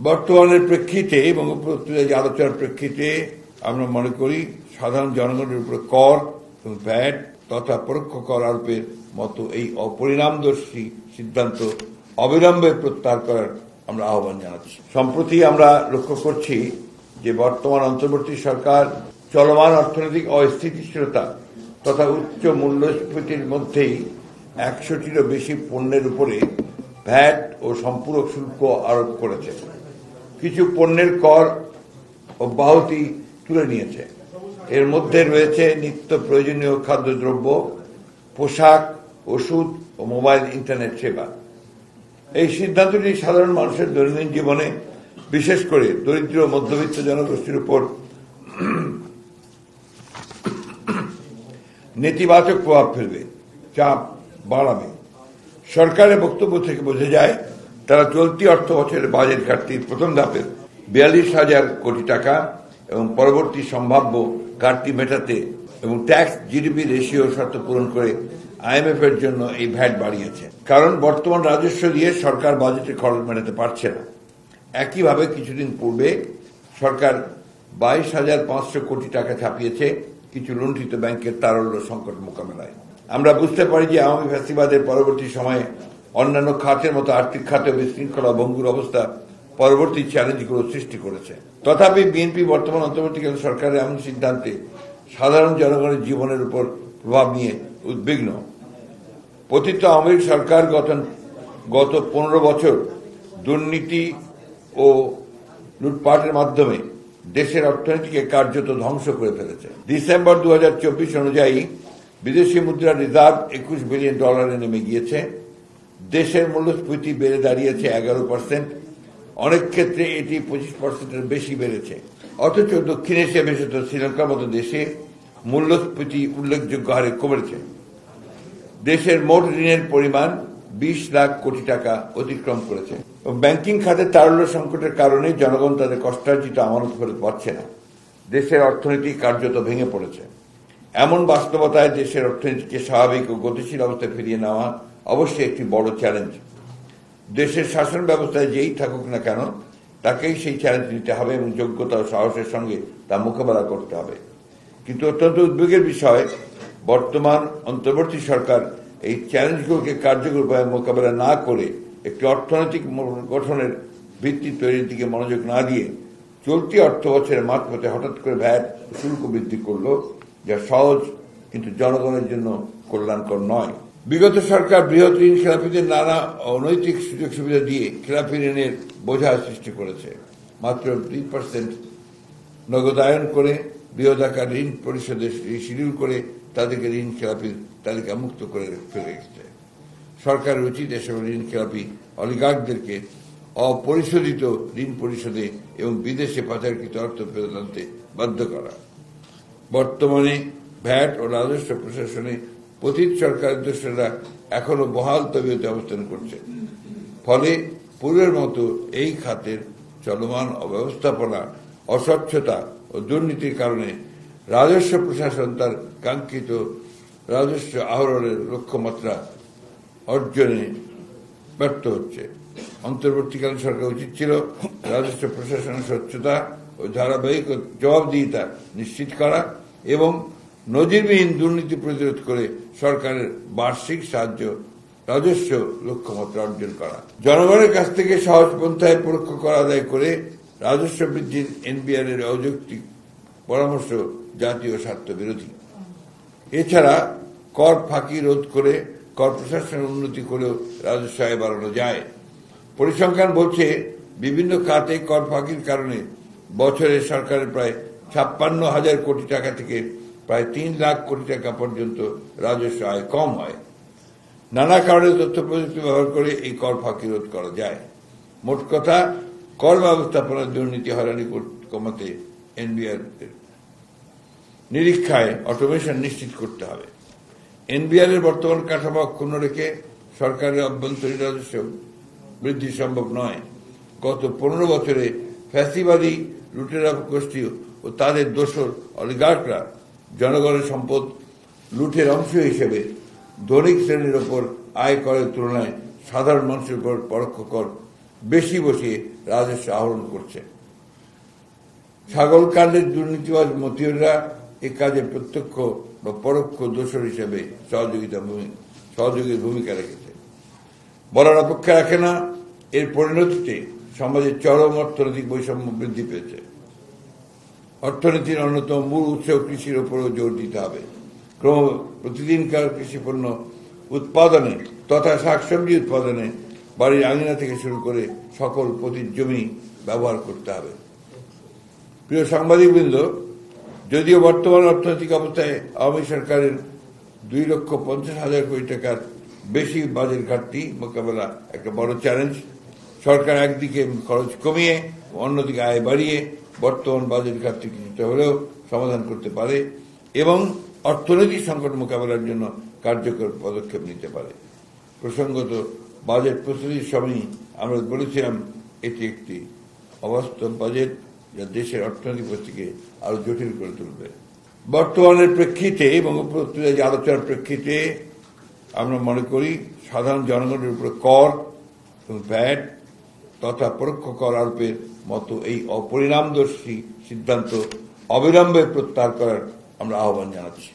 বর্তমানের প্রেক্ষিতে এবং উপরোক্ত আলোচনার প্রেক্ষিতে আমরা মনে করি সাধারণ জনগণের উপর কর এবং ভ্যাট তথা পরোক্ষ কর আরোপের মতো এই অপরিণামদর্শী সিদ্ধান্ত অবিলম্বে প্রত্যাহার করার আমরা আহ্বান জানাচ্ছি। সম্প্রতি আমরা লক্ষ্য করছি যে বর্তমান অন্তর্বর্তী সরকার চলমান অর্থনৈতিক অস্থিতিশীলতা তথা উচ্চ মূল্যস্ফীতির মধ্যেই 100টিরও বেশি পণ্যের উপরে ভ্যাট ও সম্পূরক শুল্ক আরোপ করেছে। কিছু পণ্যের কর অব্যাহতি তুলে নিয়েছে। এর মধ্যে রয়েছে নিত্য প্রয়োজনীয় খাদ্যদ্রব্য, পোশাক, ওষুধ ও মোবাইল ইন্টারনেট সেবা। এই সিদ্ধান্তটি সাধারণ মানুষের দৈনন্দিন জীবনে, বিশেষ করে দরিদ্র মধ্যবিত্ত জনগোষ্ঠীর উপর নেতিবাচক প্রভাব ফেলবে, চাপ বাড়াবে। সরকারের বক্তব্য থেকে বোঝা যায় তারা চলতি অর্থ বছরের বাজেট ঘাটতির প্রথম ধাপের 42,000 কোটি টাকা এবং পরবর্তী সম্ভাব্য ঘাটতি মেটাতে এবং ট্যাক্স জিডিপি রেশিও শর্ত পূরণ করে IMF এর জন্য এই ভ্যাট বাড়িয়েছে। কারণ বর্তমান রাজস্ব দিয়ে সরকার বাজেটের খরচ মেটাতে পারছে না। একইভাবে কিছুদিন পূর্বে সরকার 22,500 কোটি টাকা ছাপিয়েছে কিছু লুণ্ঠিত ব্যাংকের তারল্য সংকট মোকাবেলায়। আমরা বুঝতে পারি যে আওয়ামী ফ্যাসিবাদের পরবর্তী সময়ে অন্যান্য খাতের মতো আর্থিক খাতে বিশৃঙ্খলা ভঙ্গুর অবস্থা পরবর্তী চ্যালেঞ্জগুলো সৃষ্টি করেছে। তথাপি বিএনপি বর্তমান অন্তর্বর্তীকালীন সরকারের এমন সিদ্ধান্তে সাধারণ জনগণের জীবনের উপর প্রভাব নিয়ে উদ্বিগ্ন। পতিত আওয়ামী লীগ সরকার গত 15 বছর দুর্নীতি ও লুটপাটের মাধ্যমে দেশের অর্থনীতিকে কার্যত ধ্বংস করে ফেলেছে। ডিসেম্বর 2024 অনুযায়ী বিদেশি মুদ্রার রিজার্ভ $21 বিলিয়ন নেমে গিয়েছে। দেশের মূল্যস্ফীতি বেড়ে দাঁড়িয়েছে 11%। অনেক ক্ষেত্রে এটি 25%-এর বেশি বেড়েছে। অথচ দক্ষিণ এশিয়া বিশেষত শ্রীলঙ্কার মতো দেশে মূল্যস্ফীতি উল্লেখযোগ্য হারে কমেছে। দেশের মোট ঋণের পরিমাণ 20 লাখ কোটি টাকা অতিক্রম করেছে। ব্যাংকিং খাতে তারল্য সংকটের কারণে জনগণ তাদের কষ্টার্জিত আমানত ফেরত পাচ্ছে না। দেশের অর্থনীতি কার্যত ভেঙে পড়েছে। এমন বাস্তবতায় দেশের অর্থনীতিকে স্বাভাবিক ও গতিশীল অবস্থায় ফিরিয়ে নেওয়া অবশ্যই একটি বড় চ্যালেঞ্জ। দেশের শাসন ব্যবস্থায় যেই থাকুক না কেন তাকেই সেই চ্যালেঞ্জ নিতে হবে এবং যোগ্যতা ও সাহসের সঙ্গে তা মোকাবেলা করতে হবে। কিন্তু অত্যন্ত উদ্বেগের বিষয়, বর্তমান অন্তর্বর্তী সরকার এই চ্যালেঞ্জগুলোকে কার্যকর উপায়ে মোকাবেলা না করে একটি অর্থনৈতিক গঠনের ভিত্তি তৈরির দিকে মনোযোগ না দিয়ে চলতি অর্থ বছরের মাঝপথে হঠাৎ করে ভ্যাট শুল্ক বৃদ্ধি করল, যা সহজ কিন্তু জনগণের জন্য কল্যাণকর নয়। বিগত সরকার বৃহৎ ঋণ খেলাপিদের নানা অনৈতিক সুযোগ সুবিধা দিয়ে খেলাপি ঋণের বোঝা সৃষ্টি করেছে। মাত্র 2% নগদায়ন করে বৃহৎ আকার ঋণ পরিশোধের শিডিউল করে তাদেরকে ঋণ খেলাপির তালিকা মুক্ত করে ফেলে রেখেছে। সরকারের উচিত এসব ঋণ খেলাপি অলিগার্কদেরকে অপরিশোধিত ঋণ পরিশোধে এবং বিদেশে পাচারকৃত অর্থ ফেরত আনতে বাধ্য করা। বর্তমানে ভ্যাট ও রাজস্ব প্রশাসনে পতিত সরকারের দোষরা এখনো বহাল তবিয়তে অবস্থান করছে। ফলে পূর্বের মতো এই খাতের চলমান অব্যবস্থাপনা, অস্বচ্ছতা ও দুর্নীতির কারণে রাজস্ব প্রশাসন তার কাঙ্ক্ষিত রাজস্ব আহরণের লক্ষ্যমাত্রা অর্জনে ব্যর্থ হচ্ছে। অন্তর্বর্তীকালীন সরকার উচিত ছিল রাজস্ব প্রশাসনের স্বচ্ছতা ও ধারাবাহিক জবাবদিহিতা নিশ্চিত করা এবং নজিরবিহীন দুর্নীতি প্রতিরোধ করে সরকারের বার্ষিক রাজস্ব লক্ষ্যমাত্রা অর্জন করা। জনগণের কাছ থেকে সহজ পন্থায় পরোক্ষ কর আদায় করে রাজস্ব বৃদ্ধির NBR এর অযৌক্তিক পরামর্শ জাতীয় স্বার্থ বিরোধী। এছাড়া কর ফাঁকি রোধ করে কর প্রশাসনের উন্নতি করেও রাজস্ব আয় বাড়ানো যায়। পরিসংখ্যান বলছে বিভিন্ন খাতে কর ফাঁকির কারণে বছরে সরকারের প্রায় 56,000 কোটি টাকা থেকে প্রায় 3 লাখ কোটি টাকা পর্যন্ত রাজস্ব আয় কম হয়। নানা কারণে তথ্য প্রযুক্তি ব্যবহার করে এই কর ফাঁকি রোধ করা যায়। মোট কথা, কর ব্যবস্থাপনার দুর্নীতি হয়রানি কমাতে NBR নিরীক্ষায় অটোমেশন নিশ্চিত করতে হবে। NBR এর বর্তমান কাঠামো অক্ষুণ্ণ রেখে সরকারের অভ্যন্তরীণ রাজস্ব বৃদ্ধি সম্ভব নয়। গত 15 বছরে ফ্যাসিবাদী লুটেরা গোষ্ঠী ও তাদের দোসর অলিগার্করা জনগণের সম্পদ লুটের অংশ হিসেবে ধনিক শ্রেণীর ওপর আয় করের তুলনায় সাধারণ মানুষের উপর পরোক্ষ কর বেশি বসে রাজস্ব আহরণ করছে। ছাগল কাণ্ডের দুর্নীতিবাজ মতিউররা এ কাজে প্রত্যক্ষ বা পরোক্ষ দোষর হিসেবে সহযোগীর ভূমিকা রেখেছে। বলার অপেক্ষা রাখে না, এর পরিণতিতে সমাজের চরম অর্থনৈতিক বৈষম্য বৃদ্ধি পেয়েছে। অর্থনীতির অন্যতম মূল উৎস কৃষির উপরও জোর দিতে হবে। প্রতিদিনকার কৃষিপণ্য উৎপাদনে তথা শাকসবজি উৎপাদনে বাড়ির আঙিনা থেকে শুরু করে সকল পতির জমি ব্যবহার করতে হবে। প্রিয় সাংবাদিকবৃন্দ, যদিও বর্তমান অর্থনৈতিক অবস্থায় আওয়ামী সরকারের 2,50,000 কোটি টাকার বেশি বাজেট ঘাটতি মোকাবেলা একটা বড় চ্যালেঞ্জ, সরকার একদিকে খরচ কমিয়ে অন্যদিকে আয় বাড়িয়ে বর্তমান বাজেট ঘাটতি কিছুটা হলেও সমাধান করতে পারে এবং অর্থনৈতিক সংকট মোকাবেলার জন্য কার্যকর পদক্ষেপ নিতে পারে। প্রসঙ্গত, বাজেট প্রস্তুতির সময় আমরা বলেছিলাম এটি একটি অবাস্তব বাজেট যা দেশের অর্থনৈতিক পরিস্থিতিকে আরো জটিল করে তুলবে। বর্তমানের প্রেক্ষিতে এবং উপরোক্ত আলোচনার প্রেক্ষিতে আমরা মনে করি সাধারণ জনগণের উপরে কর এবং ভ্যাট তথা পরোক্ষ কর আরোপের মতো এই অপরিণামদর্শী সিদ্ধান্ত অবিলম্বে প্রত্যাহার করার আমরা আহ্বান জানাচ্ছি।